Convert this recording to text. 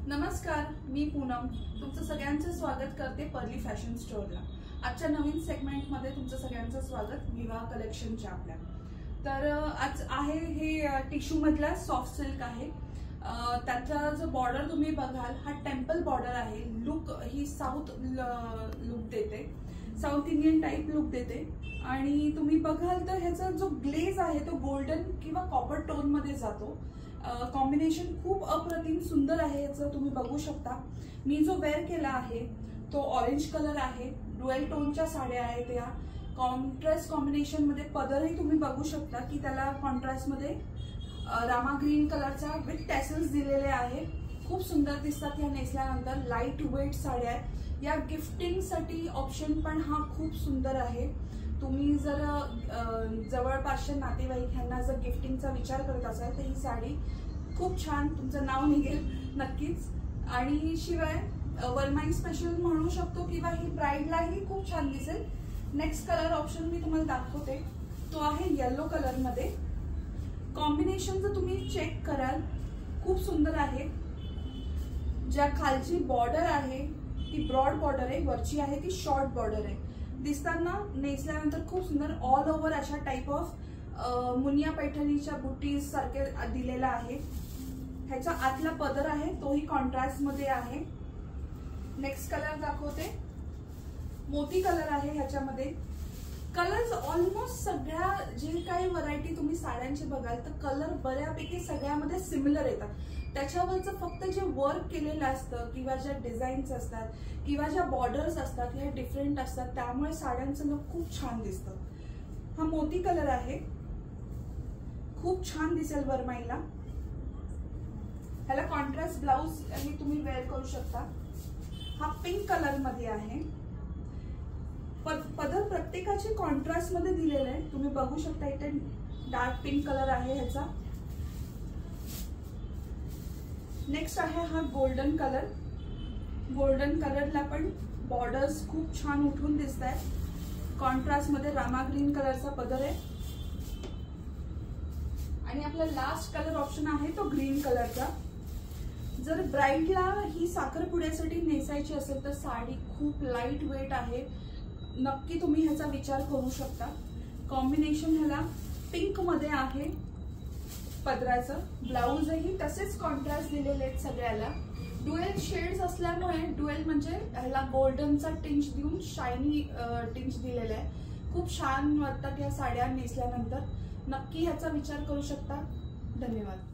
नमस्कार, मी पूनम तुमचं सगळ्यांचं स्वागत करते पर्ली फॅशन स्टोअरला। आजच्या नवीन सेगमेंटमध्ये तुमचं सगळ्यांचं स्वागत विवाह कलेक्शनच्या आपल्या। तर आज आहे हे टिश्यू मधला सॉफ्ट सिल्क आहे। त्याचा जो बॉर्डर तुम्ही बघाल हा टेम्पल बॉर्डर आहे। लुक ही साऊथ लुक देते, साऊथ इंडियन टाइप लुक देते। आणि तुम्ही बघाल तर ह्याचा जो ग्लेज आहे तो गोल्डन किंवा कॉपर टोन मध्ये जातो। कॉम्बिनेशन खूप अप्रतिम सुंदर आहे। याचं तुम्ही बघू शकता। मी जो वेअर केला आहे तो ऑरेंज कलर आहे। डुएल टोनच्या साड्या आहेत या। कॉन्ट्रास्ट कॉम्बिनेशन मध्ये पदरही तुम्ही बघू शकता की त्याला कॉन्ट्रास्ट मध्ये रामा ग्रीन कलरचा विथ टॅसल्स दिलेले आहे। खूप सुंदर दिसतात या नेसल्यानंतर। लाईट वेट साड्या आहेत या। गिफ्टिंग साठी ऑप्शन पण हा खूप सुंदर आहे। तुम्ही जर जवळपासच्या नातेवाईक यांना जर गिफ्टिंगचा विचार करत असाल तर ही साडी खूप छान तुमचं नाव निघेल नक्कीच। आणि शिवाय वरमाई स्पेशल म्हणू शकतो किंवा ही ब्राइडलाही खूप छान दिसेल। नेक्स्ट कलर ऑप्शन मी तुम्हाला दाखवते तो आहे येलो कलर मध्ये। कॉम्बिनेशन जर तुम्ही चेक कराल खूप सुंदर आहे। ज्या खालची बॉर्डर आहे ती ब्रॉड बॉर्डर आहे, वरची आहे ती शॉर्ट बॉर्डर आहे। दिसताना नेसल्यानंतर खूप सुंदर ऑल ओव्हर अशा टाइप ऑफ मुनिया पैठणीच्या बुटीज सारखे दिलेला आहे। ह्याचा आतला पदर आहे तोही कॉन्ट्रास्ट मध्ये आहे। नेक्स्ट कलर दाखवते, मोती कलर आहे ह्याच्यामध्ये। कलर्स ऑलमोस्ट सगळ्या जे काही व्हरायटी तुम्ही साड्यांचे बघाल तर कलर बऱ्यापैकी सगळ्यामध्ये सिमिलर येतात। त्याच्यावरचं फक्त जे वर्क केलेलं असतं किंवा ज्या डिझाईन्स असतात किंवा ज्या बॉर्डर्स असतात ह्या डिफरंट असतात, त्यामुळे साड्यांचं लुक खूप छान दिसतं। हा मोती कलर आहे, खूप छान दिसेल वरमाईला। ह्याला कॉन्ट्रास्ट ब्लाउज आणि तुम्ही वेअर करू शकता। हा पिंक कलर मध्ये आहे। पदर प्रत्येकाचे कॉन्ट्रास्ट मध्ये दिलेले आहे। तुम्ही बघू शकता इथे डार्क पिंक कलर आहे ह्याचा। नेक्स्ट आहे हा गोल्डन कलर। गोल्डन कलरला पण बॉर्डर्स खूप छान उठून दिसत आहेत। कॉन्ट्रास्ट मध्ये रामा ग्रीन कलरचा पदर आहे। आणि आपला लास्ट कलर ऑप्शन आहे तो ग्रीन कलरचा। जर ब्राइडला ही साखरपुड्यासाठी नेसायची असेल तर साडी खूप लाईट वेट आहे, नक्की तुम्ही ह्याचा विचार करू शकता। कॉम्बिनेशन ह्याला पिंक मध्ये आहे पदराचं। ब्लाउजही तसेच कॉन्ट्रास्ट दिलेले आहेत सगळ्याला। डुएल शेड्स असल्यामुळे डुएल म्हणजे ह्याला गोल्डनचा टिंच देऊन शायनी टिंच दिलेला आहे। खूप छान वाटतात या साड्या नेसल्यानंतर। नक्की ह्याचा विचार करू शकता। धन्यवाद।